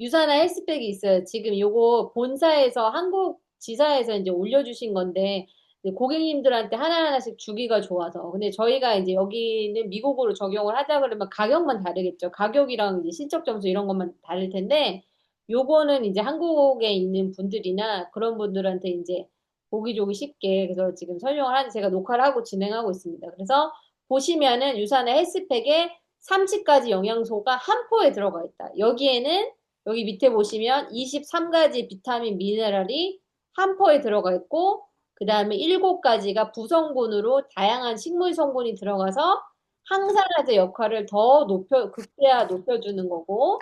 유산화 헬스백이 있어요. 지금 요거 본사에서 한국 지사에서 이제 올려주신 건데 이제 고객님들한테 하나하나씩 주기가 좋아서. 근데 저희가 이제 여기는 미국으로 적용을 하자 그러면 가격만 다르겠죠. 가격이랑 이제 실적 점수 이런 것만 다를 텐데 요거는 이제 한국에 있는 분들이나 그런 분들한테 이제 보기 좋기 쉽게 그래서 지금 설명을 하는 제가 녹화를 하고 진행하고 있습니다. 그래서 보시면은 유산화 헬스팩에 30가지 영양소가 한 포에 들어가 있다. 여기에는 여기 밑에 보시면 23가지 비타민 미네랄이 한 포에 들어가 있고, 그 다음에 7가지가 부성분으로 다양한 식물 성분이 들어가서 항산화제 역할을 더 극대화 높여주는 거고,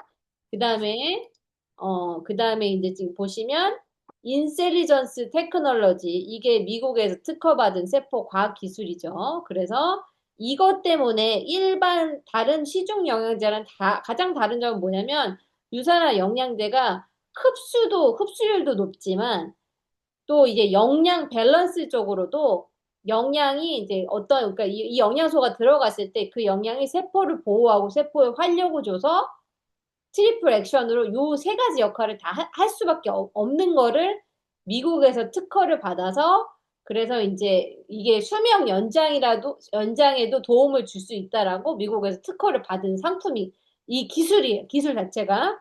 그 다음에, 그 다음에 이제 지금 보시면, 인셀리전스 테크놀로지, 이게 미국에서 특허받은 세포 과학 기술이죠. 그래서 이것 때문에 일반 다른 시중 영양제랑 가장 다른 점은 뭐냐면, 유산화 영양제가 흡수율도 높지만 또 이제 영양 밸런스적으로도 영양이 이제 그러니까 이 영양소가 들어갔을 때 그 영양이 세포를 보호하고 세포에 활력을 줘서 트리플 액션으로 요 세 가지 역할을 다 할 수밖에 없는 거를 미국에서 특허를 받아서 그래서 이제 이게 수명 연장에도 도움을 줄 수 있다라고 미국에서 특허를 받은 상품이 이 기술이에요. 기술 자체가.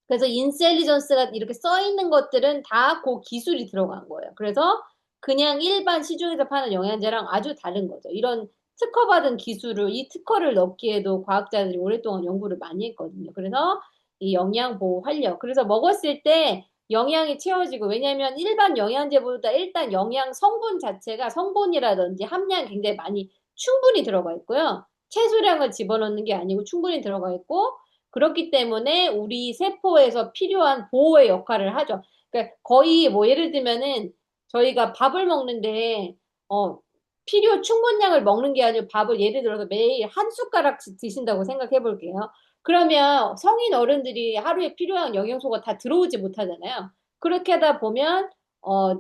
그래서 인셀리전스가 이렇게 써 있는 것들은 다 그 기술이 들어간 거예요. 그래서 그냥 일반 시중에서 파는 영양제랑 아주 다른 거죠. 이런 특허받은 기술을, 이 특허를 넣기에도 과학자들이 오랫동안 연구를 많이 했거든요. 그래서 이 영양 보호 활력. 그래서 먹었을 때 영양이 채워지고, 왜냐면 일반 영양제보다 일단 영양 성분 자체가 성분이라든지 함량이 굉장히 많이 충분히 들어가 있고요. 채소량을 집어넣는 게 아니고 충분히 들어가 있고, 그렇기 때문에 우리 세포에서 필요한 보호의 역할을 하죠. 그러니까 거의 뭐 예를 들면은 저희가 밥을 먹는데 어 필요 충분량을 먹는 게 아니고 밥을 예를 들어서 매일 한 숟가락씩 드신다고 생각해 볼게요. 그러면 성인 어른들이 하루에 필요한 영양소가 다 들어오지 못하잖아요. 그렇게 하다 보면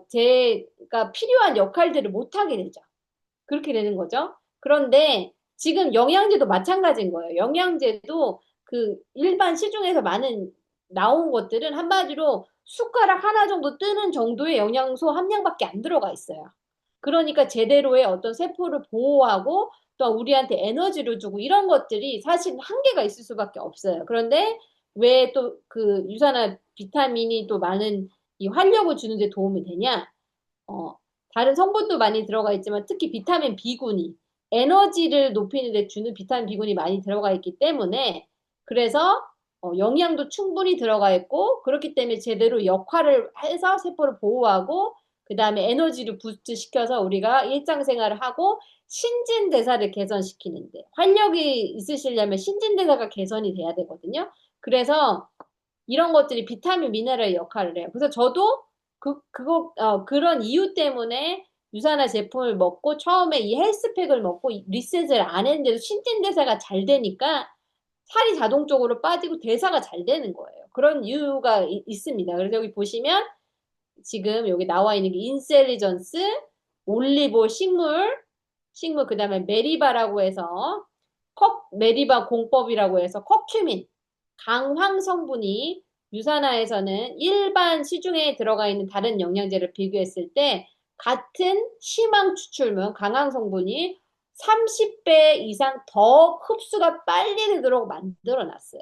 제가 필요한 역할들을 못 하게 되죠. 그렇게 되는 거죠. 그런데 지금 영양제도 마찬가지인 거예요. 영양제도 그 일반 시중에서 많은 나온 것들은 한마디로 숟가락 하나 정도 뜨는 정도의 영양소 함량밖에 안 들어가 있어요. 그러니까 제대로의 어떤 세포를 보호하고 또 우리한테 에너지를 주고 이런 것들이 사실 한계가 있을 수밖에 없어요. 그런데 왜 또 그 유산화 비타민이 또 많은 이 활력을 주는 데 도움이 되냐? 어, 다른 성분도 많이 들어가 있지만 특히 비타민 B군이 에너지를 높이는 데 주는 비타민 B군이 많이 들어가 있기 때문에 그래서 영양도 충분히 들어가 있고 그렇기 때문에 제대로 역할을 해서 세포를 보호하고 그 다음에 에너지를 부스트 시켜서 우리가 일상생활을 하고 신진대사를 개선시키는데 활력이 있으시려면 신진대사가 개선이 돼야 되거든요. 그래서 이런 것들이 비타민 미네랄의 역할을 해요. 그래서 저도 그런 이유 때문에 유산화 제품을 먹고 처음에 이 헬스팩을 먹고 리셋을 안 했는데도 신진대사가 잘 되니까 살이 자동적으로 빠지고 대사가 잘 되는 거예요. 그런 이유가 있습니다. 그래서 여기 보시면 지금 여기 나와 있는 게 인셀리전스, 올리브 식물 그다음에 메리바라고 해서 메리바 공법이라고 해서 커큐민, 강황 성분이 유산화에서는 일반 시중에 들어가 있는 다른 영양제를 비교했을 때 같은 심황 추출물, 강황 성분이 30배 이상 더 흡수가 빨리 되도록 만들어 놨어요.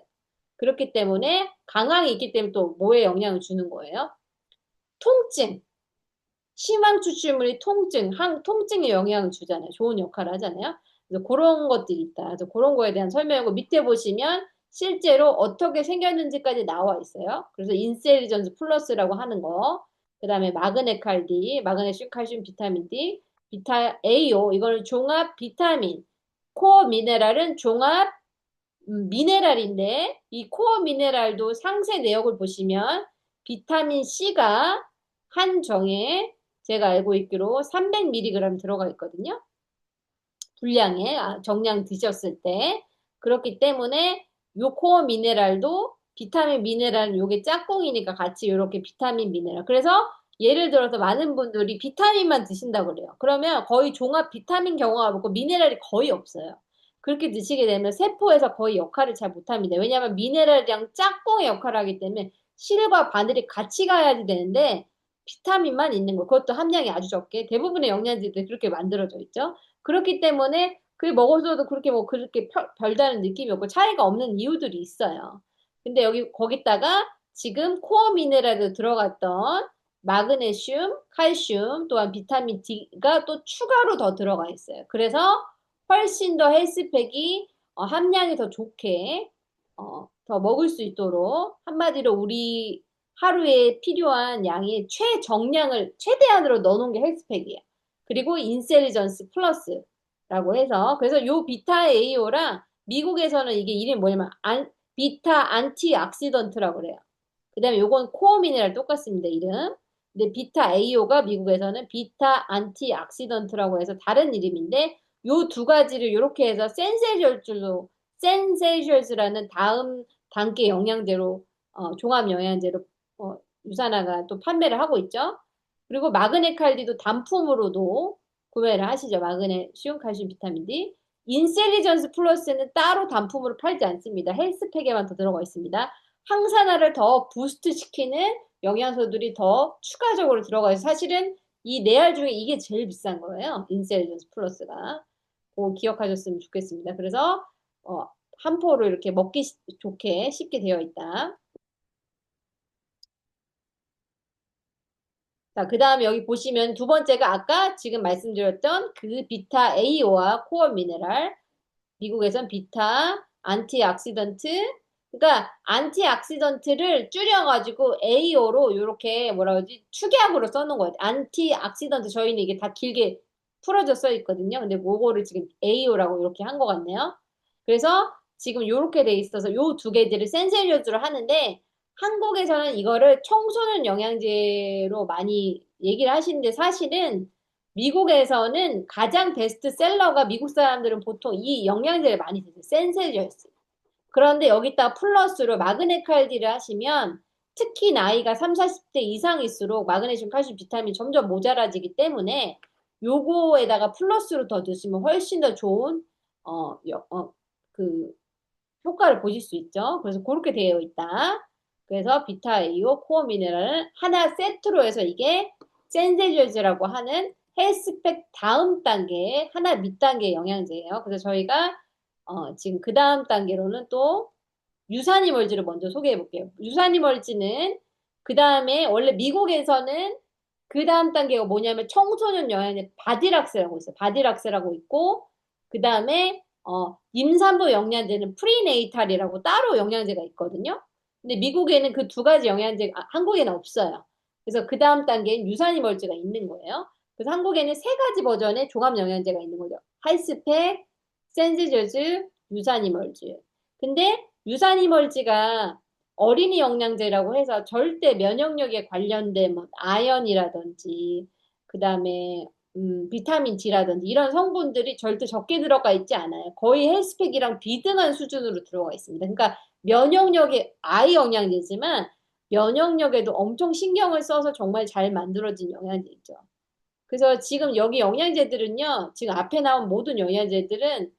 그렇기 때문에 강황이 있기 때문에 또 뭐에 영향을 주는 거예요? 통증. 심한 추출물이 통증에 영향을 주잖아요. 좋은 역할을 하잖아요. 그래서 그런 것들이 있다. 그래서 그런 거에 대한 설명이고 밑에 보시면 실제로 어떻게 생겼는지까지 나와 있어요. 그래서 인셀리전스 플러스라고 하는 거, 그 다음에 마그네슘, 칼슘, 비타민 D, 비타 AO, 이거는 종합 비타민, 코어 미네랄은 종합 미네랄인데 이 코어 미네랄도 상세 내역을 보시면 비타민 C가 한 정에 제가 알고 있기로 300mg 들어가 있거든요. 분량에 정량 드셨을 때 그렇기 때문에 요 코어 미네랄도 비타민 미네랄은 요게 짝꿍이니까 같이 요렇게 비타민 미네랄. 그래서 예를 들어서 많은 분들이 비타민만 드신다고 그래요. 그러면 거의 종합 비타민 경우가 없고 미네랄이 거의 없어요. 그렇게 드시게 되면 세포에서 거의 역할을 잘 못합니다. 왜냐하면 미네랄이랑 짝꿍의 역할을 하기 때문에 실과 바늘이 같이 가야지 되는데 비타민만 있는 거. 그것도 함량이 아주 적게. 대부분의 영양제들이 그렇게 만들어져 있죠. 그렇기 때문에 그게 먹어서도 그렇게 뭐 그렇게 별다른 느낌이 없고 차이가 없는 이유들이 있어요. 근데 여기 거기다가 지금 코어 미네랄도 들어갔던 마그네슘, 칼슘, 또한 비타민 D가 또 추가로 더 들어가 있어요. 그래서 훨씬 더 헬스팩이 함량이 더 좋게 더 먹을 수 있도록 한마디로 우리 하루에 필요한 양의 최정량을 최대한으로 넣어놓은 게 헬스팩이에요. 그리고 인셀리전스 플러스라고 해서 그래서 요 비타 AO랑 미국에서는 이게 이름이 뭐냐면 비타 안티악시던트라고 그래요. 그 다음에 요건 코어 미네랄 똑같습니다, 이름. 근데 비타 AO가 미국에서는 비타 안티악시던트라고 해서 다른 이름인데 요 두 가지를 이렇게 해서 센세이셜즈라는 다음 단계 영양제로 종합 영양제로 유산화가 또 판매를 하고 있죠. 그리고 마그네칼디도 단품으로도 구매를 하시죠. 마그네슘, 칼슘, 비타민 D. 인셀리전스 플러스는 따로 단품으로 팔지 않습니다. 헬스팩에만 더 들어가 있습니다. 항산화를 더 부스트 시키는 영양소들이 더 추가적으로 들어가 있어요. 사실은 이 네 알 중에 이게 제일 비싼 거예요. 인셀리전스 플러스가. 꼭 기억하셨으면 좋겠습니다. 그래서 한 포로 이렇게 먹기 좋게 쉽게 되어 있다. 자, 그 다음에 여기 보시면 두 번째가 아까 지금 말씀드렸던 그 비타 A와 코어 미네랄. 미국에선 비타 안티악시던트. 그러니까 안티악시던트를 줄여가지고 AO로 이렇게 뭐라 그러지? 축약으로 써놓은 거예요. 안티악시던트 저희는 이게 다 길게 풀어져 써 있거든요. 근데 그거를 지금 AO라고 이렇게 한 것 같네요. 그래서 지금 이렇게 돼 있어서 요 두 개들을 센세리오즈로 하는데 한국에서는 이거를 청소년 영양제로 많이 얘기를 하시는데 사실은 미국에서는 가장 베스트셀러가 미국 사람들은 보통 이 영양제를 많이 드세요. 센세리오스. 그런데 여기다 플러스로 마그네칼디를 하시면 특히 나이가 3, 40대 이상일수록 마그네슘, 칼슘, 비타민이 점점 모자라지기 때문에 요거에다가 플러스로 더 드시면 훨씬 더 좋은 그 효과를 보실 수 있죠. 그래서 그렇게 되어 있다. 그래서 비타AO 코어 미네랄은 하나 세트로 해서 이게 센세리얼즈라고 하는 헬스팩 다음 단계 하나 밑단계 영양제예요. 그래서 저희가 지금 그 다음 단계로는 또 유산이멀지를 먼저 소개해 볼게요. 유산이멀지는 그 다음에 원래 미국에서는 그 다음 단계가 뭐냐면 청소년 영양제 바디락스라고 있어요. 바디락스라고 있고 그 다음에 임산부 영양제는 프리네이탈이라고 따로 영양제가 있거든요. 근데 미국에는 그 두 가지 영양제 한국에는 없어요. 그래서 그 다음 단계엔 유산이멀지가 있는 거예요. 그래서 한국에는 세 가지 버전의 종합 영양제가 있는 거죠. 할스팩, 센즈저즈, 유산이멀즈. 근데 유산이멀지가 어린이 영양제라고 해서 절대 면역력에 관련된 뭐 아연이라든지 그다음에 비타민 D라든지 이런 성분들이 절대 적게 들어가 있지 않아요. 거의 헬스팩이랑 비등한 수준으로 들어가 있습니다. 그러니까 면역력에 아이 영양제지만 면역력에도 엄청 신경을 써서 정말 잘 만들어진 영양제죠. 그래서 지금 여기 영양제들은요, 지금 앞에 나온 모든 영양제들은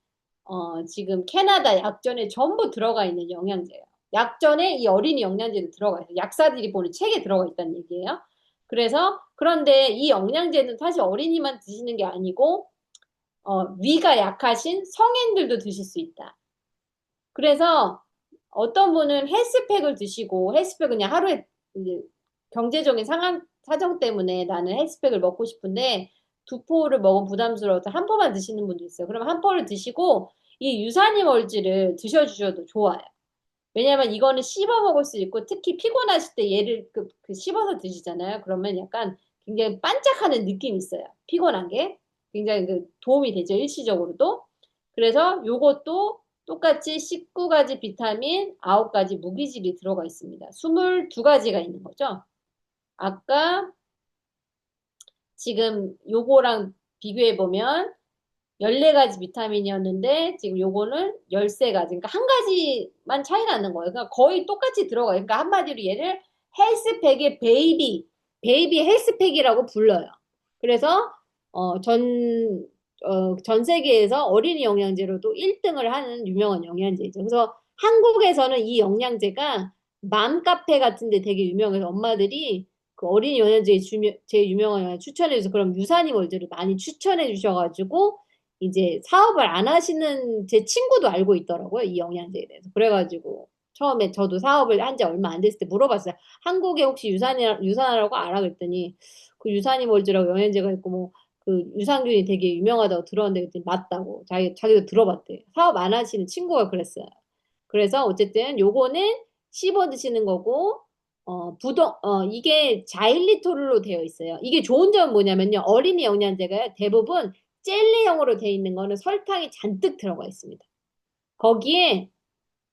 지금 캐나다 약전에 전부 들어가 있는 영양제예요. 약전에 이 어린이 영양제도 들어가 있어요. 약사들이 보는 책에 들어가 있다는 얘기예요. 그래서 그런데 이 영양제는 사실 어린이만 드시는 게 아니고 위가 약하신 성인들도 드실 수 있다. 그래서 어떤 분은 헬스팩을 드시고 헬스팩 그냥 하루에 이제 경제적인 상황 사정 때문에 나는 헬스팩을 먹고 싶은데 두 포를 먹으면 부담스러워서 한 포만 드시는 분도 있어요. 그럼 한 포를 드시고 이 유산이 멀지를 드셔주셔도 좋아요. 왜냐면 이거는 씹어 먹을 수 있고 특히 피곤하실 때 얘를 그 씹어서 드시잖아요. 그러면 약간 굉장히 반짝하는 느낌이 있어요. 피곤한 게 굉장히 도움이 되죠. 일시적으로도. 그래서 요것도 똑같이 19가지 비타민, 9가지 무기질이 들어가 있습니다. 22가지가 있는 거죠. 아까 지금 요거랑 비교해 보면 14가지 비타민이었는데 지금 요거는 13가지. 그러니까 한 가지만 차이 나는 거예요. 그러니까 거의 똑같이 들어가요. 그러니까 한마디로 얘를 헬스팩의 베이비 헬스팩이라고 불러요. 그래서 전 전 세계에서 어린이 영양제로도 1등을 하는 유명한 영양제죠. 그래서 한국에서는 이 영양제가 맘카페 같은 데 되게 유명해서 엄마들이 그 어린이 영양제 제일 유명한 영양제 추천해줘서 그럼 유산이 월드를 많이 추천해 주셔가지고 이제 사업을 안 하시는 제 친구도 알고 있더라고요. 이 영양제에 대해서. 그래가지고 처음에 저도 사업을 한 지 얼마 안 됐을 때 물어봤어요. 한국에 혹시 유산이라고 알아? 그랬더니 그 유산이 월드라고 영양제가 있고 뭐 그 유산균이 되게 유명하다고 들었는데 그랬더니 맞다고 자기도 들어봤대. 사업 안 하시는 친구가 그랬어요. 그래서 어쨌든 요거는 씹어 드시는 거고 이게 자일리톨로 되어 있어요. 이게 좋은 점은 뭐냐면요. 어린이 영양제가 대부분 젤리형으로 되어 있는 거는 설탕이 잔뜩 들어가 있습니다. 거기에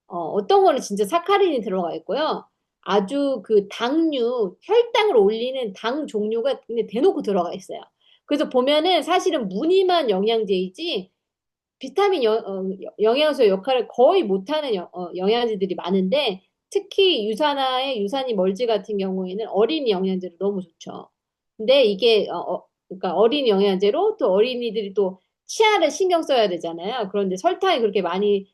어떤 거는 진짜 사카린이 들어가 있고요. 아주 그 당류, 혈당을 올리는 당 종류가 그냥 대놓고 들어가 있어요. 그래서 보면은 사실은 무늬만 영양제이지 비타민 영양소의 역할을 거의 못하는 영양제들이 많은데 특히 유산화의 유산이 멀지 같은 경우에는 어린이 영양제로 너무 좋죠. 근데 이게 그러니까 어린이 영양제로 또 어린이들이 또 치아를 신경 써야 되잖아요. 그런데 설탕이 그렇게 많이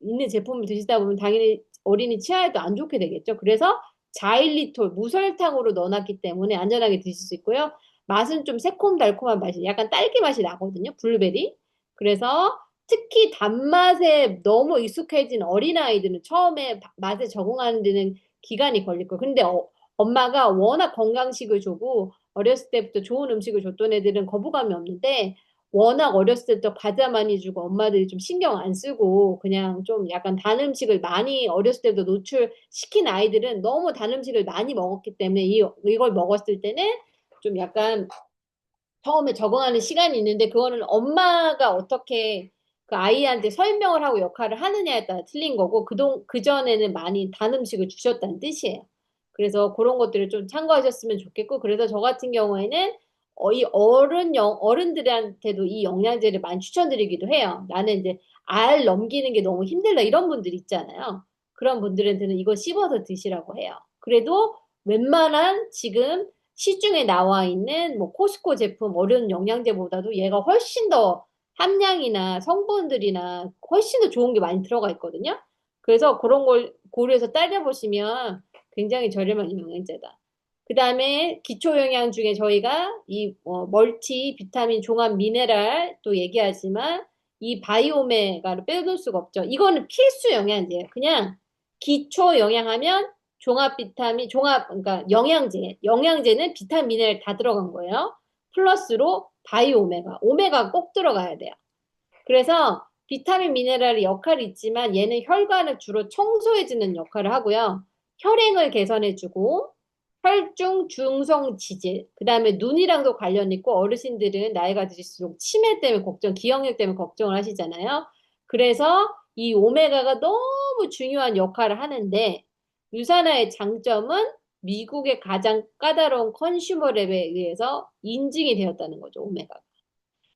있는 제품을 드시다 보면 당연히 어린이 치아에도 안 좋게 되겠죠. 그래서 자일리톨 무설탕으로 넣어놨기 때문에 안전하게 드실 수 있고요. 맛은 좀 새콤달콤한 맛이 약간 딸기 맛이 나거든요. 블루베리. 그래서 특히 단맛에 너무 익숙해진 어린아이들은 처음에 맛에 적응하는 데는 기간이 걸릴 거예요. 근데 엄마가 워낙 건강식을 주고 어렸을 때부터 좋은 음식을 줬던 애들은 거부감이 없는데 워낙 어렸을 때부터 과자 많이 주고 엄마들이 좀 신경 안 쓰고 그냥 좀 약간 단 음식을 많이 어렸을 때도 노출시킨 아이들은 너무 단 음식을 많이 먹었기 때문에 이걸 먹었을 때는 좀 약간 처음에 적응하는 시간이 있는데 그거는 엄마가 어떻게 그 아이한테 설명을 하고 역할을 하느냐에 따라 틀린 거고 그전에는 많이 단 음식을 주셨다는 뜻이에요. 그래서 그런 것들을 좀 참고하셨으면 좋겠고 그래서 저 같은 경우에는 이 어른들한테도 이 영양제를 많이 추천드리기도 해요. 나는 이제 알 넘기는 게 너무 힘들다 이런 분들 있잖아요. 그런 분들한테는 이거 씹어서 드시라고 해요. 그래도 웬만한 지금 시중에 나와 있는 뭐 코스코 제품 어른 영양제보다도 얘가 훨씬 더 함량이나 성분들이나 훨씬 더 좋은 게 많이 들어가 있거든요. 그래서 그런 걸 고려해서 따져보시면 굉장히 저렴한 영양제다. 그 다음에 기초 영양 중에 저희가 이 멀티 비타민 종합 미네랄 또 얘기하지만 이 바이오메가를 빼놓을 수가 없죠. 이거는 필수 영양제예요. 그냥 기초 영양하면 종합 비타민, 그러니까 영양제는 비타민, 미네랄 다 들어간 거예요. 플러스로 바이오 오메가. 오메가 꼭 들어가야 돼요. 그래서 비타민, 미네랄의 역할이 있지만 얘는 혈관을 주로 청소해주는 역할을 하고요. 혈행을 개선해주고, 혈중 중성 지질, 그 다음에 눈이랑도 관련 있고, 어르신들은 나이가 들수록 치매 때문에 기억력 때문에 걱정을 하시잖아요. 그래서 이 오메가가 너무 중요한 역할을 하는데, 유산화의 장점은 미국의 가장 까다로운 컨슈머 랩에 의해서 인증이 되었다는 거죠, 오메가.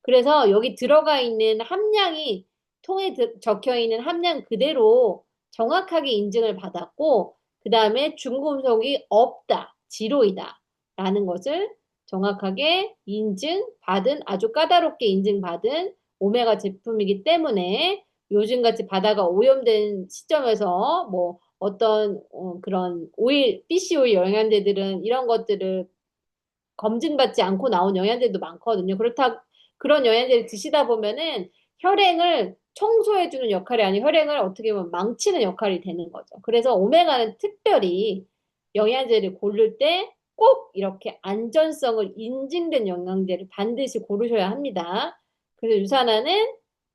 그래서 여기 들어가 있는 함량이 통에 적혀 있는 함량 그대로 정확하게 인증을 받았고, 그 다음에 중금속이 없다, 지로이다 라는 것을 정확하게 인증받은, 아주 까다롭게 인증받은 오메가 제품이기 때문에 요즘같이 바다가 오염된 시점에서 뭐 어떤 그런 BC 오일 영양제들은 이런 것들을 검증받지 않고 나온 영양제도 많거든요. 그런 영양제를 드시다 보면은 혈행을 청소해주는 역할이 아닌 혈행을 어떻게 보면 망치는 역할이 되는 거죠. 그래서 오메가는 특별히 영양제를 고를 때 꼭 이렇게 안전성을 인증된 영양제를 반드시 고르셔야 합니다. 그래서 유산화는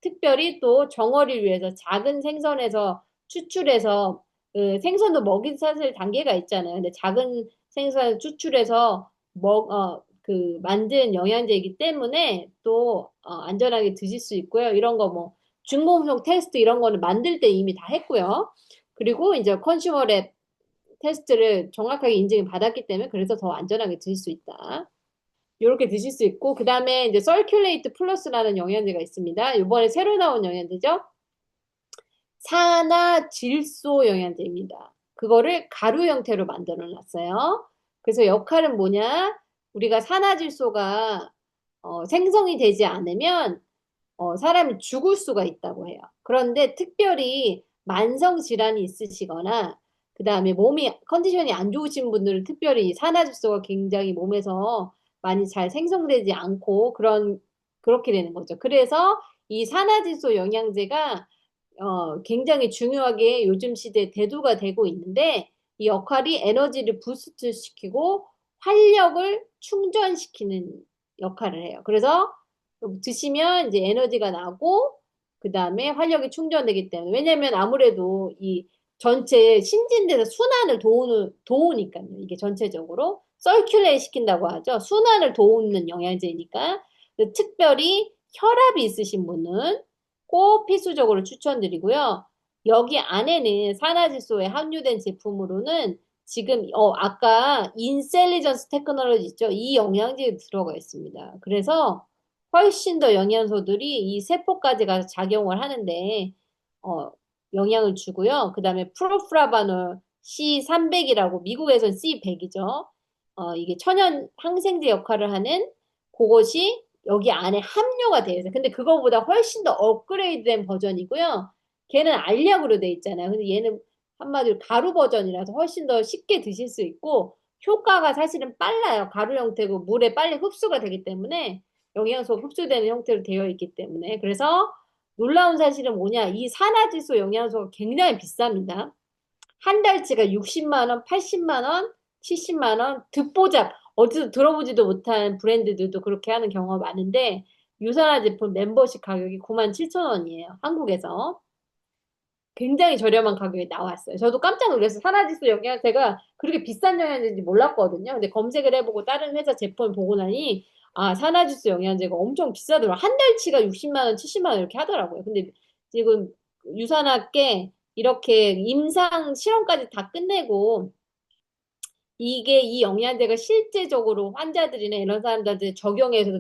특별히 또 정어를 위해서 작은 생선에서 추출해서 생선도 먹이 사슬 단계가 있잖아요. 근데 작은 생선을 추출해서 만든 영양제이기 때문에 또 안전하게 드실 수 있고요. 이런 거 뭐 중금속 테스트 이런 거는 만들 때 이미 다 했고요. 그리고 이제 컨슈머랩 테스트를 정확하게 인증을 받았기 때문에 그래서 더 안전하게 드실 수 있다. 이렇게 드실 수 있고 그 다음에 이제 서큘레이트 플러스라는 영양제가 있습니다. 이번에 새로 나온 영양제죠. 산화질소 영양제입니다. 그거를 가루 형태로 만들어 놨어요. 그래서 역할은 뭐냐? 우리가 산화질소가 생성이 되지 않으면 사람이 죽을 수가 있다고 해요. 그런데 특별히 만성 질환이 있으시거나 그 다음에 몸이 컨디션이 안 좋으신 분들은 특별히 산화질소가 굉장히 몸에서 많이 잘 생성되지 않고 그렇게 되는 거죠. 그래서 이 산화질소 영양제가 굉장히 중요하게 요즘 시대에 대두가 되고 있는데 이 역할이 에너지를 부스트 시키고 활력을 충전시키는 역할을 해요. 그래서 드시면 이제 에너지가 나고 그 다음에 활력이 충전되기 때문에 왜냐면 아무래도 이 전체 신진대사 순환을 도우니까요. 이게 전체적으로 서큘레이 시킨다고 하죠. 순환을 도우는 영양제니까 특별히 혈압이 있으신 분은 꼭 필수적으로 추천드리고요. 여기 안에는 산화질소에 함유된 제품으로는 지금 아까 인셀리전스 테크놀로지 있죠? 이 영양제에 들어가 있습니다. 그래서 훨씬 더 영양소들이 이 세포까지 가서 작용을 하는데 어, 영향을 주고요. 그 다음에 프로프라바놀 C300이라고 미국에선 C100이죠. 이게 천연 항생제 역할을 하는 그것이 여기 안에 함유가 되어 있어요. 근데 그거보다 훨씬 더 업그레이드된 버전이고요. 걔는 알약으로 돼 있잖아요. 근데 얘는 한마디로 가루 버전이라서 훨씬 더 쉽게 드실 수 있고 효과가 사실은 빨라요. 가루 형태고 물에 빨리 흡수가 되기 때문에 영양소 흡수되는 형태로 되어 있기 때문에 그래서 놀라운 사실은 뭐냐 이 산화질소 영양소가 굉장히 비쌉니다. 한 달치가 60만 원, 80만 원, 70만 원, 듣보잡 어디서 들어보지도 못한 브랜드들도 그렇게 하는 경우가 많은데 유산화 제품 멤버십 가격이 9만 7천 원이에요. 한국에서. 굉장히 저렴한 가격에 나왔어요. 저도 깜짝 놀랐어요. 산화질소 영양제가 그렇게 비싼 영양제인지 몰랐거든요. 근데 검색을 해보고 다른 회사 제품을 보고 나니 아, 산화질소 영양제가 엄청 비싸더라고요. 한 달치가 60만 원, 70만 원 이렇게 하더라고요. 근데 지금 유산하게 이렇게 임상 실험까지 다 끝내고 이게 이 영양제가 실제적으로 환자들이나 이런 사람들한테 적용해서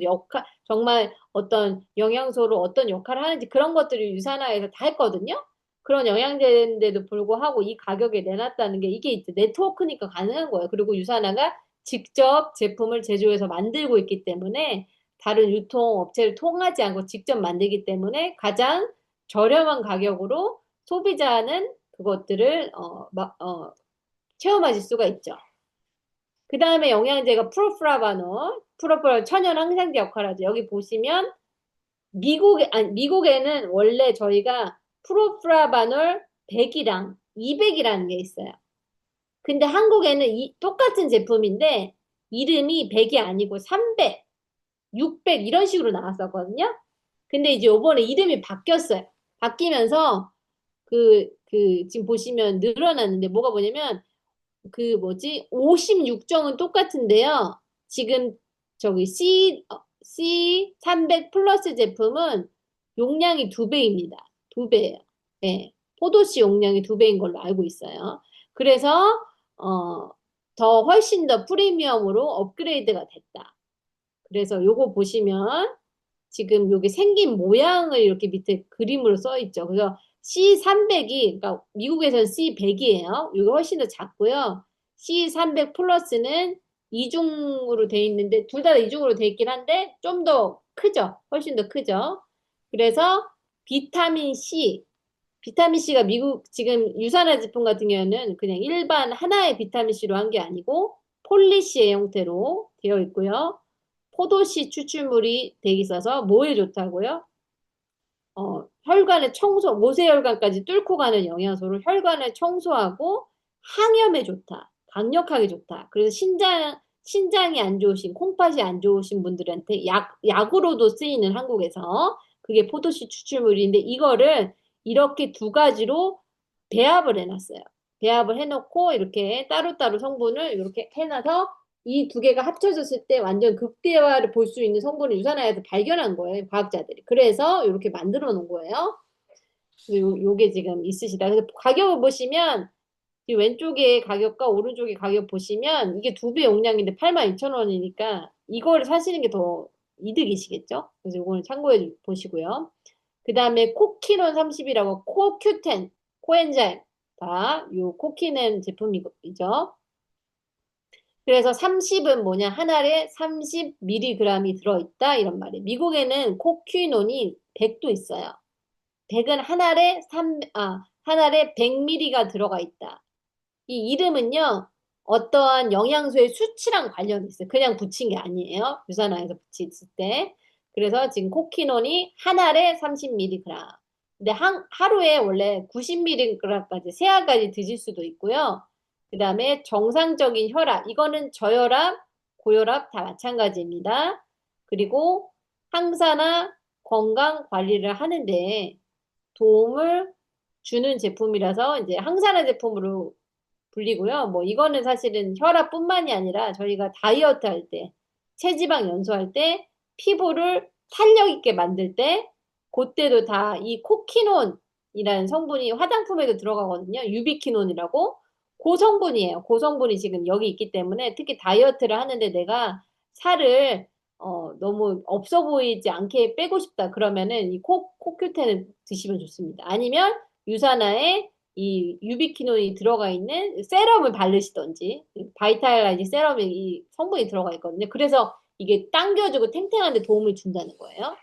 정말 어떤 영양소로 어떤 역할을 하는지 그런 것들을 유산화해서 다 했거든요. 그런 영양제인데도 불구하고 이 가격에 내놨다는 게 이게 이제 네트워크니까 가능한 거예요. 그리고 유산화가 직접 제품을 제조해서 만들고 있기 때문에 다른 유통업체를 통하지 않고 직접 만들기 때문에 가장 저렴한 가격으로 소비자는 그것들을 체험하실 수가 있죠. 그 다음에 영양제가 프로프라바놀, 프로프라 천연 항생제 역할을 하죠. 여기 보시면 미국에는 원래 저희가 프로프라바놀 100이랑 200이라는 게 있어요. 근데 한국에는 똑같은 제품인데 이름이 100이 아니고 300, 600 이런 식으로 나왔었거든요. 근데 이제 요번에 이름이 바뀌었어요. 바뀌면서 지금 보시면 늘어났는데 뭐가 뭐냐면 그 뭐지? 56정은 똑같은데요. 지금 저기 C300 플러스 제품은 용량이 2배입니다. 2배예요. 네. 포도씨 용량이 2배인 걸로 알고 있어요. 그래서 어, 더 훨씬 더 프리미엄으로 업그레이드가 됐다. 그래서 요거 보시면 지금 여기 생긴 모양을 이렇게 밑에 그림으로 써 있죠. 그래서 C300이, 그러니까 미국에서는 C100이에요. 이거 훨씬 더 작고요. C300 플러스는 이중으로 돼 있는데, 둘 다 이중으로 돼 있긴 한데, 좀 더 크죠. 훨씬 더 크죠. 그래서 비타민 C, 비타민 C가 미국 지금 유산화 제품 같은 경우는 그냥 일반 하나의 비타민 C로 한 게 아니고, 폴리시의 형태로 되어 있고요. 포도씨 추출물이 돼 있어서 뭐에 좋다고요? 혈관의 모세혈관까지 뚫고 가는 영양소로 혈관을 청소하고 항염에 좋다. 강력하게 좋다. 그래서 신장이 안 좋으신, 콩팥이 안 좋으신 분들한테 약으로도 쓰이는 한국에서 그게 포도씨 추출물인데 이거를 이렇게 두 가지로 배합을 해놨어요. 배합을 해놓고 이렇게 따로따로 성분을 이렇게 해놔서 이 두 개가 합쳐졌을 때 완전 극대화를 볼 수 있는 성분을 유산화에서 발견한 거예요, 과학자들이. 그래서 이렇게 만들어 놓은 거예요. 요게 지금 있으시다. 그래서 가격을 보시면 이 왼쪽에 가격과 오른쪽에 가격 보시면 이게 2배 용량인데 82,000원이니까 이거를 사시는 게 더 이득이시겠죠? 그래서 이거는 참고해 보시고요. 그 다음에 코키논 30이라고 코큐텐, 코엔자임 다 요 코키넨 제품이죠. 그래서 30은 뭐냐? 한 알에 30mg이 들어있다. 이런 말이에요. 미국에는 코퀴논이 100도 있어요. 100은 한 알에 100mg가 들어가 있다. 이 이름은요, 어떠한 영양소의 수치랑 관련이 있어요. 그냥 붙인 게 아니에요. 유산화해서 붙였을 때. 그래서 지금 코키논이 한 알에 30mg. 근데 하루에 원래 90mg까지, 세 알까지 드실 수도 있고요. 그 다음에 정상적인 혈압. 이거는 저혈압, 고혈압 다 마찬가지입니다. 그리고 항산화 건강 관리를 하는데 도움을 주는 제품이라서 이제 항산화 제품으로 불리고요. 뭐 이거는 사실은 혈압뿐만이 아니라 저희가 다이어트 할 때, 체지방 연소할 때, 피부를 탄력 있게 만들 때, 그때도 다 이 코키논이라는 성분이 화장품에도 들어가거든요. 유비키논이라고. 그 성분이에요. 그 성분이 지금 여기 있기 때문에 특히 다이어트를 하는데 내가 살을 너무 없어 보이지 않게 빼고 싶다. 그러면은 이 코큐텐을 드시면 좋습니다. 아니면 유산화에 이 유비키논이 들어가 있는 세럼을 바르시던지 바이탈라이즈 세럼이 이 성분이 들어가 있거든요. 그래서 이게 당겨주고 탱탱한 데 도움을 준다는 거예요.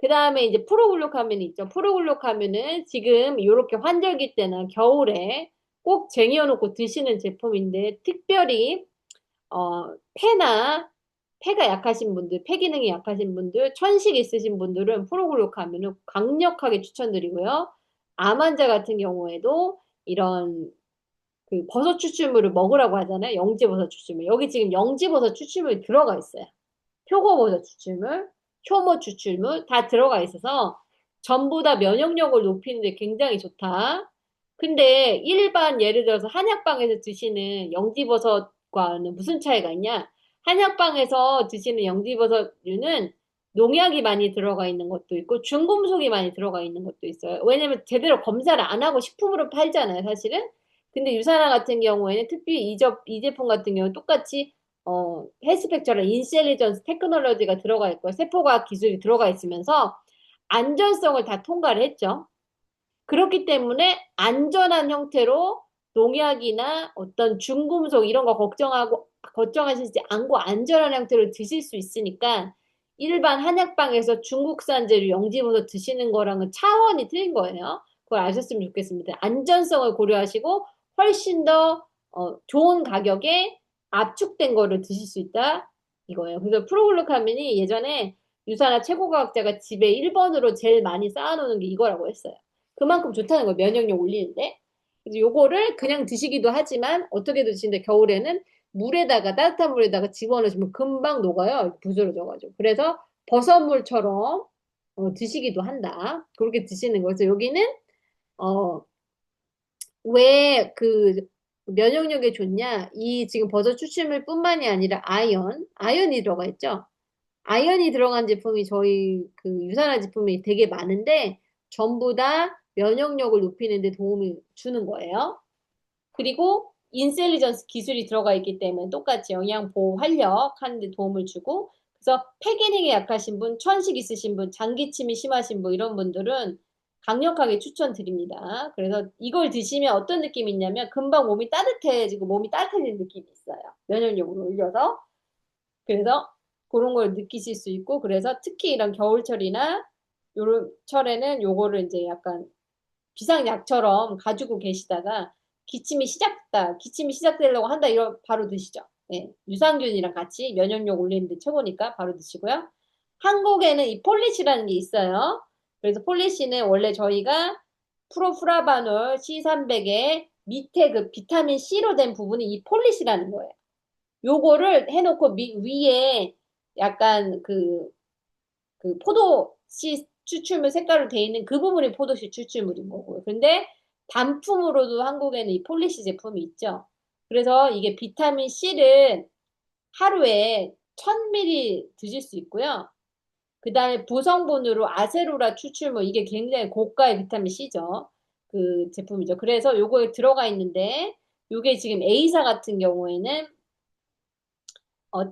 그 다음에 이제 프로글루카민이 있죠. 프로글루카민은 지금 이렇게 환절기 때나 겨울에 꼭 쟁여놓고 드시는 제품인데 특별히 폐가 약하신 분들, 폐 기능이 약하신 분들, 천식 있으신 분들은 프로글루카민을 강력하게 추천드리고요. 암 환자 같은 경우에도 이런 그 버섯 추출물을 먹으라고 하잖아요. 영지버섯 추출물. 여기 지금 영지버섯 추출물이 들어가 있어요. 표고버섯 추출물, 효모 추출물 다 들어가 있어서 전부 다 면역력을 높이는데 굉장히 좋다. 근데 일반 예를 들어서 한약방에서 드시는 영지버섯과는 무슨 차이가 있냐? 한약방에서 드시는 영지버섯류는 농약이 많이 들어가 있는 것도 있고 중금속이 많이 들어가 있는 것도 있어요. 왜냐면 제대로 검사를 안 하고 식품으로 팔잖아요, 사실은. 근데 유산화 같은 경우에는 특히 이 제품 같은 경우는 똑같이 헬스팩처럼 인셀리전스 테크놀로지가 들어가 있고 세포과학 기술이 들어가 있으면서 안전성을 다 통과를 했죠. 그렇기 때문에 안전한 형태로 농약이나 어떤 중금속 이런 거 걱정하시지 않고 안전한 형태로 드실 수 있으니까 일반 한약방에서 중국산 재료 영지버섯 드시는 거랑은 차원이 틀린 거예요. 그걸 아셨으면 좋겠습니다. 안전성을 고려하시고 훨씬 더 좋은 가격에 압축된 거를 드실 수 있다 이거예요. 그래서 프로글루카민이 예전에 유산화 최고과학자가 집에 1번으로 제일 많이 쌓아놓는 게 이거라고 했어요. 그만큼 좋다는 거예요. 면역력 올리는데. 그래서 요거를 그냥 드시기도 하지만 어떻게 드시는데 겨울에는 따뜻한 물에다가 집어넣으시면 금방 녹아요. 부스러져가지고. 그래서 버섯물처럼 드시기도 한다. 그렇게 드시는 거죠. 여기는 어, 왜 그 면역력에 좋냐? 이 지금 버섯 추출물뿐만이 아니라 아연이 들어가 있죠. 아연이 들어간 제품이 저희 그 유산화 제품이 되게 많은데 전부 다 면역력을 높이는 데 도움을 주는 거예요. 그리고 인셀리전스 기술이 들어가 있기 때문에 똑같이 영양 보호 활력 하는 데 도움을 주고 그래서 폐 기능이 약하신 분, 천식 있으신 분, 장기침이 심하신 분 이런 분들은 강력하게 추천드립니다. 그래서 이걸 드시면 어떤 느낌이 있냐면 금방 몸이 따뜻해지고 몸이 따뜻해지는 느낌이 있어요. 면역력을 올려서. 그래서 그런 걸 느끼실 수 있고, 그래서 특히 이런 겨울철이나 요런 철에는 요거를 이제 약간 비상약처럼 가지고 계시다가 기침이 시작되려고 한다, 이러 바로 드시죠. 네, 유산균이랑 같이 면역력 올리는데 최고니까 바로 드시고요. 한국에는 이 폴리시라는 게 있어요. 그래서 폴리시는 원래 저희가 프로프라바놀 C300의 밑에 그 비타민 C로 된 부분이 이 폴리시라는 거예요. 요거를 해놓고 위에 약간 그 포도씨 추출물 색깔로 돼 있는 그 부분이 포도씨 추출물인 거고요. 근데 단품으로도 한국에는 이 폴리시 제품이 있죠. 그래서 이게 비타민 C를 하루에 1000ml 드실 수 있고요. 그 다음에 부성분으로 아세로라 추출물, 이게 굉장히 고가의 비타민 C죠. 그 제품이죠. 그래서 요거에 들어가 있는데, 요게 지금 A사 같은 경우에는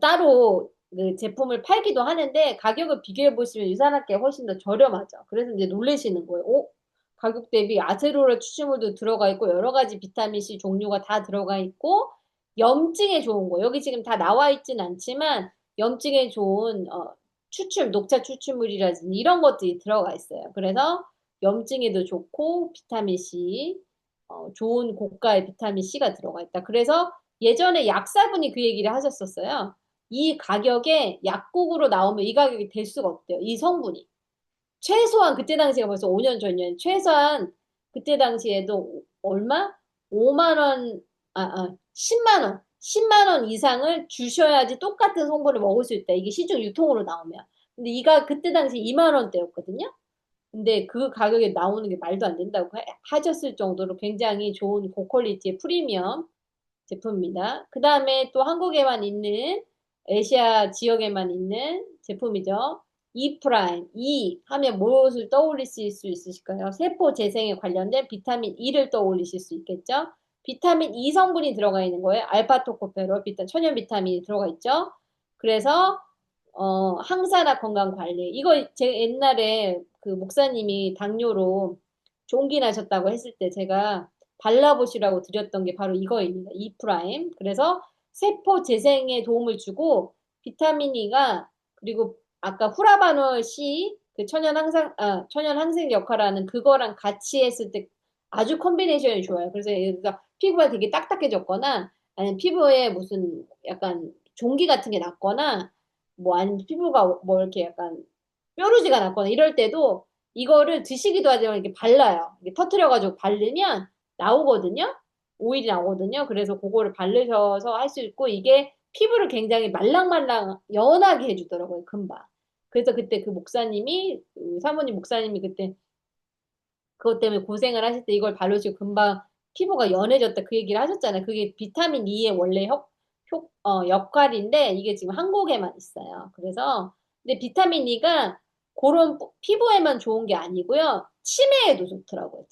따로 그 제품을 팔기도 하는데 가격을 비교해 보시면 유산학계 훨씬 더 저렴하죠. 그래서 이제 놀라시는 거예요. 가격 대비 아세로라 추출물도 들어가 있고 여러 가지 비타민 C 종류가 다 들어가 있고 염증에 좋은 거. 여기 지금 다 나와 있진 않지만 염증에 좋은 녹차 추출물이라든지 이런 것들이 들어가 있어요. 그래서 염증에도 좋고 비타민 C, 좋은 고가의 비타민 C가 들어가 있다. 그래서 예전에 약사분이 그 얘기를 하셨었어요. 이 가격에 약국으로 나오면 이 가격이 될 수가 없대요. 이 성분이. 최소한 그때 당시가 벌써 5년 전이에요. 최소한 그때 당시에도 얼마? 5만 원, 10만 원. 10만 원 이상을 주셔야지 똑같은 성분을 먹을 수 있다. 이게 시중 유통으로 나오면. 근데 이가 그때 당시 2만 원대였거든요. 근데 그 가격에 나오는 게 말도 안 된다고 하셨을 정도로 굉장히 좋은 고퀄리티의 프리미엄 제품입니다. 그 다음에 또 한국에만 있는 아시아 지역에만 있는 제품이죠. E 프라임, E 하면 무엇을 떠올리실 수 있으실까요? 세포 재생에 관련된 비타민 E를 떠올리실 수 있겠죠? 비타민 E 성분이 들어가 있는 거예요. 알파토코페롤, 천연 비타민이 들어가 있죠. 그래서 항산화 건강 관리. 이거 제 옛날에 그 목사님이 당뇨로 종기 나셨다고 했을 때 제가 발라보시라고 드렸던 게 바로 이거입니다. E 프라임. 그래서 세포 재생에 도움을 주고 비타민 E가 그리고 아까 후라바놀 C 그 천연 항생 역할하는 그거랑 같이 했을 때 아주 컨비네이션이 좋아요. 그래서 얘가 피부가 되게 딱딱해졌거나 아니면 피부에 무슨 약간 종기 같은 게 났거나 뭐 아니면 피부가 뭐 이렇게 약간 뾰루지가 났거나 이럴 때도 이거를 드시기도 하지만 이렇게 발라요. 이렇게 터트려가지고 바르면 나오거든요. 오일이 나오거든요. 그래서 그거를 바르셔서 할 수 있고 이게 피부를 굉장히 말랑말랑 연하게 해주더라고요. 금방. 그래서 그때 그 목사님이 그 사모님 목사님이 그때 그것 때문에 고생을 하실 때 이걸 바르시고 금방 피부가 연해졌다 그 얘기를 하셨잖아요. 그게 비타민 E의 원래 역할인데 이게 지금 한국에만 있어요. 그래서 근데 비타민 E가 그런 피부에만 좋은 게 아니고요. 치매에도 좋더라고요.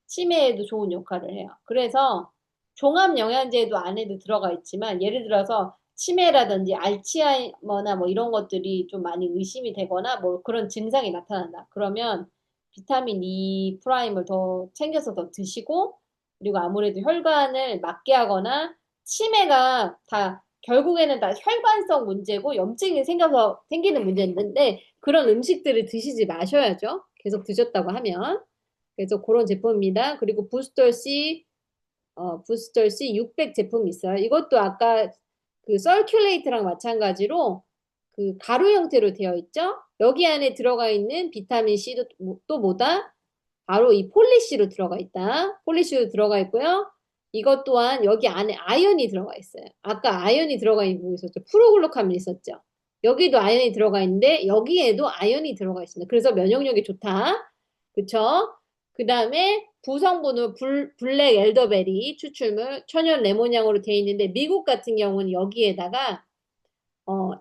치매에도 좋은 역할을 해요. 그래서 종합 영양제도 안에도 들어가 있지만 예를 들어서 치매라든지 알츠하이머나 뭐 이런 것들이 좀 많이 의심이 되거나 뭐 그런 증상이 나타난다. 그러면 비타민 E 프라임을 더 챙겨서 더 드시고 그리고 아무래도 혈관을 막게 하거나 치매가 다 결국에는 다 혈관성 문제고 염증이 생겨서 생기는 문제인데 그런 음식들을 드시지 마셔야죠. 계속 드셨다고 하면. 그래서 그런 제품입니다. 그리고 부스터 C 600 제품이 있어요. 이것도 아까 그 서큘레이트랑 마찬가지로 그 가루 형태로 되어 있죠? 여기 안에 들어가 있는 비타민 C도 또 뭐다? 바로 이 폴리시로 들어가 있다. 폴리시로 들어가 있고요. 이것 또한 여기 안에 아연이 들어가 있어요. 아까 아연이 들어가 있는 거 있었죠. 프로글루카민 있었죠. 여기도 아연이 들어가 있는데 여기에도 아연이 들어가 있습니다. 그래서 면역력이 좋다. 그쵸? 그 다음에 구성분은 블랙 엘더베리 추출물 천연 레몬향으로 되어 있는데 미국 같은 경우는 여기에다가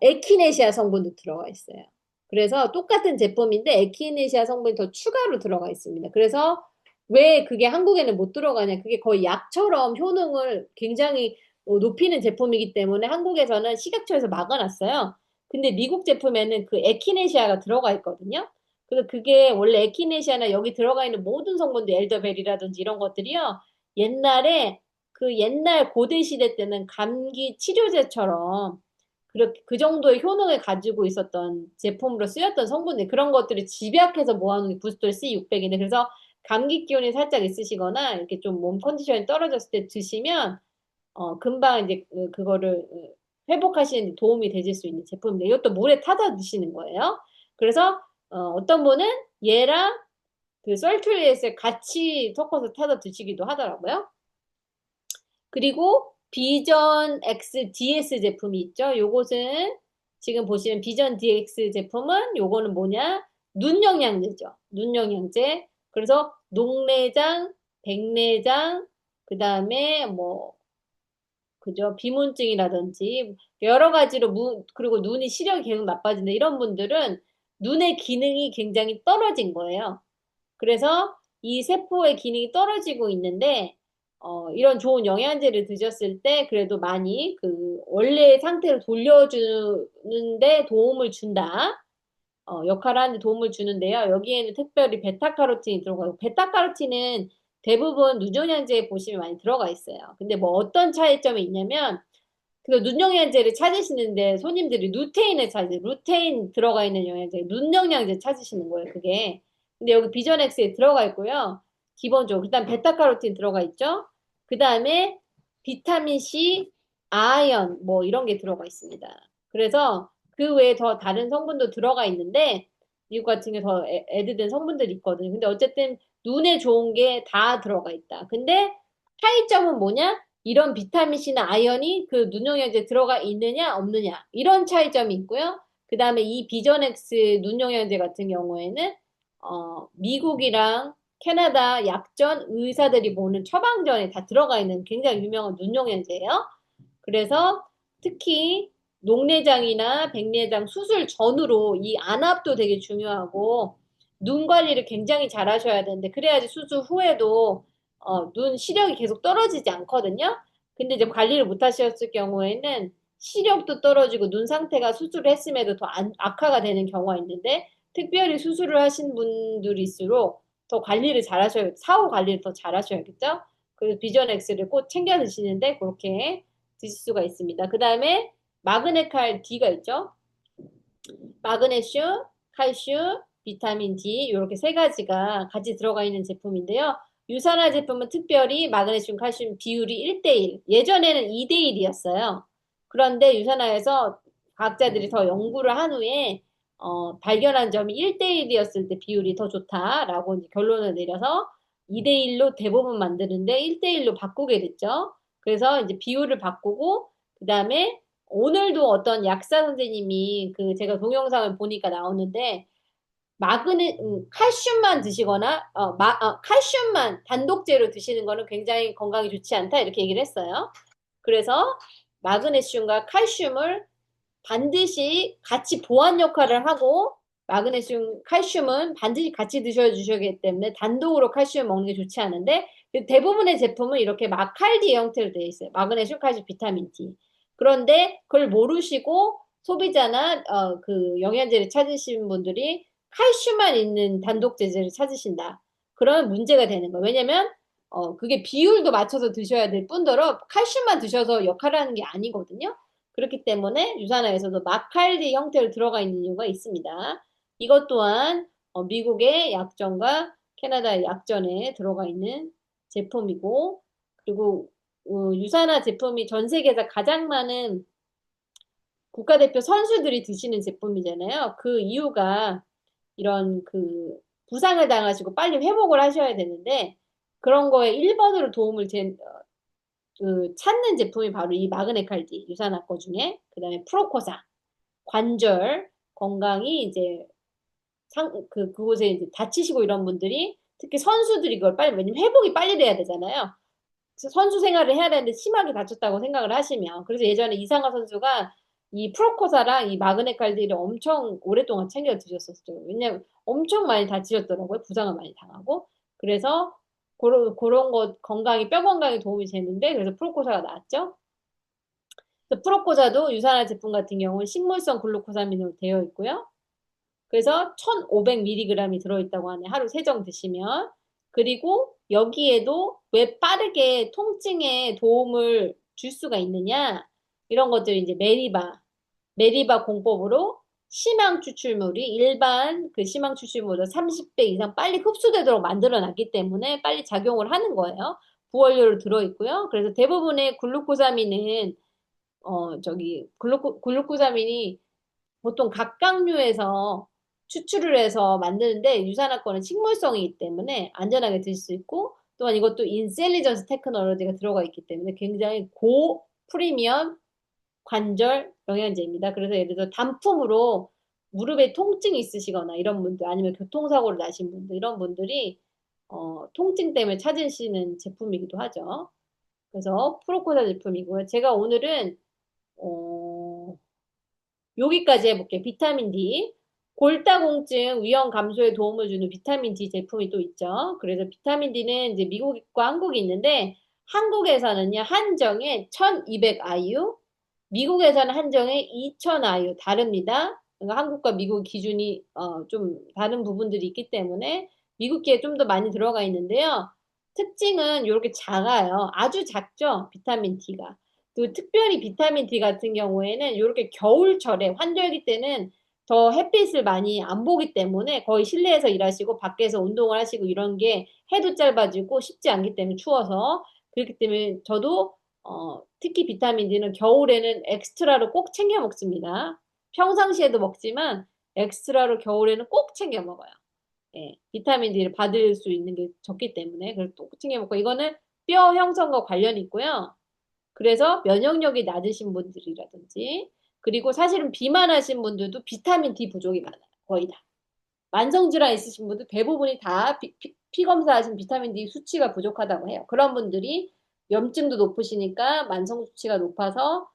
에키네시아 성분도 들어가 있어요. 그래서 똑같은 제품인데 에키네시아 성분이 더 추가로 들어가 있습니다. 그래서 왜 그게 한국에는 못 들어가냐? 그게 거의 약처럼 효능을 굉장히 높이는 제품이기 때문에 한국에서는 식약처에서 막아놨어요. 근데 미국 제품에는 그 에키네시아가 들어가 있거든요. 그래서 그게 원래 에키네시아나 여기 들어가 있는 모든 성분들 엘더베리라든지 이런 것들이요. 옛날에 그 옛날 고대 시대 때는 감기 치료제처럼 그렇게 그 정도의 효능을 가지고 있었던 제품으로 쓰였던 성분들 그런 것들을 집약해서 모아놓은 게 부스톨 C600인데 그래서 감기 기운이 살짝 있으시거나 이렇게 좀 몸 컨디션이 떨어졌을 때 드시면 금방 이제 그거를 회복하시는 데 도움이 되실 수 있는 제품인데 이것도 물에 타서 드시는 거예요. 그래서 어떤 분은 얘랑 그 썰큘리엣을 같이 섞어서 타서 드시기도 하더라고요. 그리고 비전 X DS 제품이 있죠. 요것은 지금 보시는 비전 DX 제품은 요거는 뭐냐? 눈 영양제죠. 눈 영양제. 그래서 녹내장, 백내장, 그 다음에 뭐, 그죠? 비문증이라든지 여러 가지로 그리고 눈이 시력이 계속 나빠진다. 이런 분들은 눈의 기능이 굉장히 떨어진 거예요. 그래서 이 세포의 기능이 떨어지고 있는데, 이런 좋은 영양제를 드셨을 때 그래도 많이 그 원래 상태로 돌려주는데 도움을 준다. 역할을 하는데 도움을 주는데요. 여기에는 특별히 베타카로틴이 들어가고, 베타카로틴은 대부분 눈영양제에 보시면 많이 들어가 있어요. 근데 뭐 어떤 차이점이 있냐면 그 눈영양제를 찾으시는데 손님들이 루테인을 찾으세요. 루테인 들어가 있는 영양제, 눈영양제 찾으시는 거예요, 그게. 근데 여기 비전엑스에 들어가 있고요. 기본적으로. 그다음 베타카로틴 들어가 있죠. 그다음에 비타민 C, 아연 뭐 이런 게 들어가 있습니다. 그래서 그 외에 더 다른 성분도 들어가 있는데 미국 같은 게 더 애드된 성분들이 있거든요. 근데 어쨌든 눈에 좋은 게 다 들어가 있다. 근데 차이점은 뭐냐? 이런 비타민C나 아연이 그 눈영양제에 들어가 있느냐 없느냐 이런 차이점이 있고요. 그 다음에 이 비전엑스 눈영양제 같은 경우에는 미국이랑 캐나다 약전 의사들이 보는 처방전에 다 들어가 있는 굉장히 유명한 눈영양제예요. 그래서 특히 녹내장이나 백내장 수술 전후로 이 안압도 되게 중요하고 눈 관리를 굉장히 잘 하셔야 되는데 그래야지 수술 후에도 눈 시력이 계속 떨어지지 않거든요. 근데 이제 관리를 못 하셨을 경우에는 시력도 떨어지고 눈 상태가 수술을 했음에도 더 악화가 되는 경우가 있는데 특별히 수술을 하신 분들일수록 더 관리를 잘 하셔야, 사후 관리를 더 잘 하셔야겠죠? 그래서 비전 X를 꼭 챙겨 드시는데 그렇게 드실 수가 있습니다. 그 다음에 마그네칼 D가 있죠. 마그네슘, 칼슘, 비타민 D 이렇게 세 가지가 같이 들어가 있는 제품인데요. 유산화 제품은 특별히 마그네슘, 칼슘 비율이 1대1. 예전에는 2대1이었어요. 그런데 유산화에서 과학자들이 더 연구를 한 후에 발견한 점이 1대1이었을 때 비율이 더 좋다라고 이제 결론을 내려서 2대1로 대부분 만드는데 1대1로 바꾸게 됐죠. 그래서 이제 비율을 바꾸고 그다음에 오늘도 어떤 약사 선생님이 그 제가 동영상을 보니까 나오는데 칼슘만 드시거나 칼슘만 단독제로 드시는 거는 굉장히 건강에 좋지 않다 이렇게 얘기를 했어요. 그래서 마그네슘과 칼슘을 반드시 같이 보완 역할을 하고 마그네슘, 칼슘은 반드시 같이 드셔주셔야 하기 때문에 단독으로 칼슘 먹는 게 좋지 않은데 대부분의 제품은 이렇게 마칼디 형태로 되어 있어요. 마그네슘, 칼슘, 비타민 D. 그런데 그걸 모르시고 소비자나 그 영양제를 찾으신 분들이 칼슘만 있는 단독 제제를 찾으신다. 그러면 문제가 되는 거예요. 왜냐면 그게 비율도 맞춰서 드셔야 될 뿐더러 칼슘만 드셔서 역할을 하는 게 아니거든요. 그렇기 때문에 유산화에서도 마칼디 형태로 들어가 있는 이유가 있습니다. 이것 또한 미국의 약전과 캐나다의 약전에 들어가 있는 제품이고 그리고 유산화 제품이 전 세계에서 가장 많은 국가대표 선수들이 드시는 제품이잖아요. 그 이유가 이런 그 부상을 당하시고 빨리 회복을 하셔야 되는데 그런 거에 1번으로 도움을 찾는 제품이 바로 이 마그네칼디 유산화 거 중에 그다음에 프로코사 관절 건강이 이제 그곳에 이제 다치시고 이런 분들이 특히 선수들이 그걸 빨리 왜냐면 회복이 빨리 돼야 되잖아요. 선수 생활을 해야 되는데 심하게 다쳤다고 생각을 하시면 그래서 예전에 이상화 선수가 이 프로코사랑 이 마그네칼디를 엄청 오랫동안 챙겨 드셨었어요. 왜냐면 엄청 많이 다치셨더라고요. 부상을 많이 당하고. 그래서 그런 것 건강이 뼈 건강에 도움이 되는데 그래서 프로코사가 나왔죠. 그래서 프로코사도 유산화 제품 같은 경우는 식물성 글루코사민으로 되어 있고요. 그래서 1,500mg이 들어있다고 하네. 하루 3정 드시면. 그리고 여기에도 왜 빠르게 통증에 도움을 줄 수가 있느냐? 이런 것들이 이제 메리바 공법으로 심항 추출물이 일반 그 심항 추출물보다 30배 이상 빨리 흡수되도록 만들어 놨기 때문에 빨리 작용을 하는 거예요. 부원료로 들어있고요. 그래서 대부분의 글루코사민은 글루코사민이 보통 각각류에서 추출을 해서 만드는데 유산화권은 식물성이기 때문에 안전하게 드실 수 있고 또한 이것도 인셀리전스 테크놀로지가 들어가 있기 때문에 굉장히 고 프리미엄 관절 영양제입니다. 그래서 예를 들어 단품으로 무릎에 통증이 있으시거나 이런 분들 아니면 교통사고를 나신 분들 이런 분들이 통증 때문에 찾으시는 제품이기도 하죠. 그래서 프로코사 제품이고요. 제가 오늘은 여기까지 해볼게요. 비타민 D. 골다공증 위험 감소에 도움을 주는 비타민 D 제품이 또 있죠. 그래서 비타민 D는 이제 미국과 한국이 있는데 한국에서는요, 한정에 1200IU, 미국에서는 한정에 2000IU 다릅니다. 그러니까 한국과 미국 기준이 좀 다른 부분들이 있기 때문에 미국기에 좀 더 많이 들어가 있는데요. 특징은 이렇게 작아요. 아주 작죠? 비타민 D가. 또 특별히 비타민 D 같은 경우에는 이렇게 겨울철에 환절기 때는 더 햇빛을 많이 안 보기 때문에 거의 실내에서 일하시고 밖에서 운동을 하시고 이런 게 해도 짧아지고 쉽지 않기 때문에 추워서 그렇기 때문에 저도 특히 비타민 D는 겨울에는 엑스트라로 꼭 챙겨 먹습니다. 평상시에도 먹지만 엑스트라로 겨울에는 꼭 챙겨 먹어요. 예, 비타민 D를 받을 수 있는 게 적기 때문에 그래서 또 챙겨 먹고 이거는 뼈 형성과 관련이 있고요. 그래서 면역력이 낮으신 분들이라든지 그리고 사실은 비만하신 분들도 비타민 D 부족이 많아요. 거의 다. 만성질환 있으신 분들 대부분이 다 피 검사하신 비타민 D 수치가 부족하다고 해요. 그런 분들이 염증도 높으시니까 만성 수치가 높아서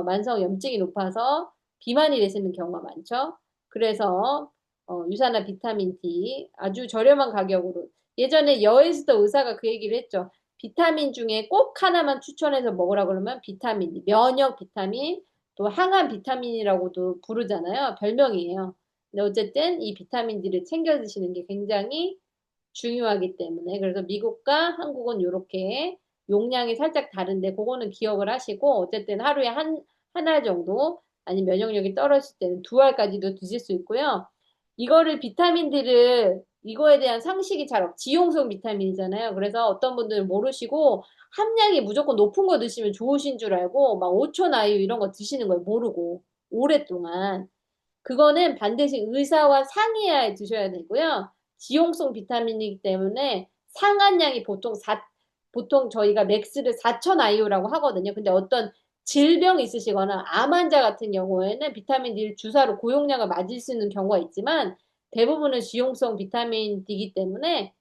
만성 염증이 높아서 비만이 되시는 경우가 많죠. 그래서 유산화 비타민 D 아주 저렴한 가격으로 예전에 여에스더 의사가 그 얘기를 했죠. 비타민 중에 꼭 하나만 추천해서 먹으라 그러면 비타민 D, 면역 비타민, 또 항암 비타민이라고도 부르잖아요. 별명이에요. 근데 어쨌든 이 비타민 D를 챙겨 드시는 게 굉장히 중요하기 때문에 그래서 미국과 한국은 이렇게 용량이 살짝 다른데 그거는 기억을 하시고 어쨌든 하루에 한 알 정도 아니면 면역력이 떨어질 때는 두 알까지도 드실 수 있고요. 이거를 비타민 D를 이거에 대한 상식이 잘 지용성 비타민이잖아요. 그래서 어떤 분들은 모르시고 함량이 무조건 높은 거 드시면 좋으신 줄 알고 막 5천 아유 이런 거 드시는 걸 모르고 오랫동안 그거는 반드시 의사와 상의해야 드셔야 되고요. 지용성 비타민이기 때문에 상한량이 보통 저희가 맥스를 4천 IU라고 하거든요. 근데 어떤 질병 있으시거나 암 환자 같은 경우에는 비타민 D를 주사로 고용량을 맞을 수 있는 경우가 있지만 대부분은 지용성 비타민 D이기 때문에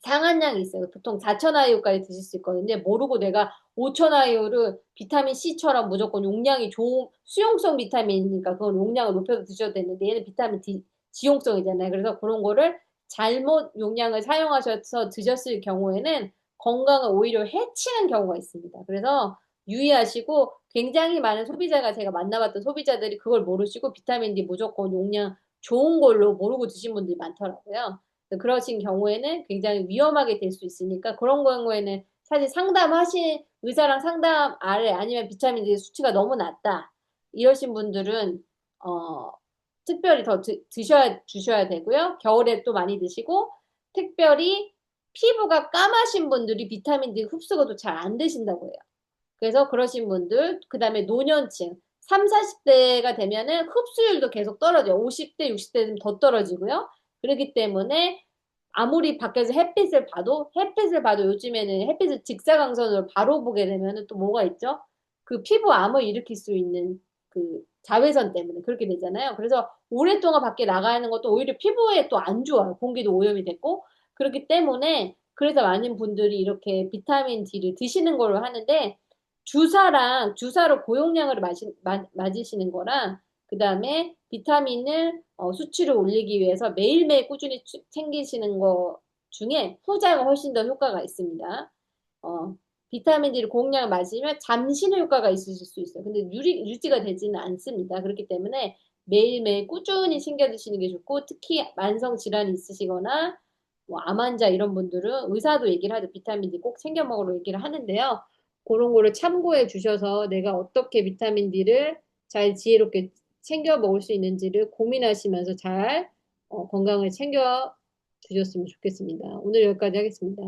상한량이 있어요. 보통 4천 IU까지 드실 수 있거든요. 근데 모르고 내가 5천 IU를 비타민 C처럼 무조건 용량이 좋은 수용성 비타민이니까 그건 용량을 높여서 드셔도 되는데 얘는 비타민 D 지용성이잖아요. 그래서 그런 거를 잘못 용량을 사용하셔서 드셨을 경우에는 건강을 오히려 해치는 경우가 있습니다. 그래서 유의하시고 굉장히 많은 소비자가 제가 만나봤던 소비자들이 그걸 모르시고 비타민 D 무조건 용량 좋은 걸로 모르고 드신 분들이 많더라고요. 그러신 경우에는 굉장히 위험하게 될 수 있으니까 그런 경우에는 사실 의사랑 상담 아래 아니면 비타민 D 수치가 너무 낮다. 이러신 분들은 어, 특별히 더 주셔야 되고요. 겨울에 또 많이 드시고 특별히 피부가 까마신 분들이 비타민 D 흡수가 또 잘 안 되신다고 해요. 그래서 그러신 분들, 그 다음에 노년층, 3, 40대가 되면은 흡수율도 계속 떨어져요. 50대, 60대 되면 더 떨어지고요. 그렇기 때문에 아무리 밖에서 햇빛을 봐도 요즘에는 햇빛을 직사광선으로 바로 보게 되면은 또 뭐가 있죠? 그 피부암을 일으킬 수 있는 그 자외선 때문에 그렇게 되잖아요. 그래서 오랫동안 밖에 나가는 것도 오히려 피부에 또 안 좋아요. 공기도 오염이 됐고. 그렇기 때문에 그래서 많은 분들이 이렇게 비타민 D를 드시는 걸로 하는데 주사로 고용량을 맞으시는 거랑 그 다음에 비타민을 수치를 올리기 위해서 매일매일 꾸준히 챙기시는 거 중에 후자가 훨씬 더 효과가 있습니다. 어, 비타민 D를 고용량을 맞으면 잠시는 효과가 있으실 수 있어요. 근데 유지가 되지는 않습니다. 그렇기 때문에 매일매일 꾸준히 챙겨 드시는 게 좋고 특히 만성 질환이 있으시거나 뭐 암 환자 이런 분들은 의사도 얘기를 하죠. 비타민 D 꼭 챙겨 먹으러 얘기를 하는데요. 그런 거를 참고해 주셔서 내가 어떻게 비타민 D를 잘 지혜롭게 챙겨 먹을 수 있는지를 고민하시면서 잘 건강을 챙겨 주셨으면 좋겠습니다. 오늘 여기까지 하겠습니다.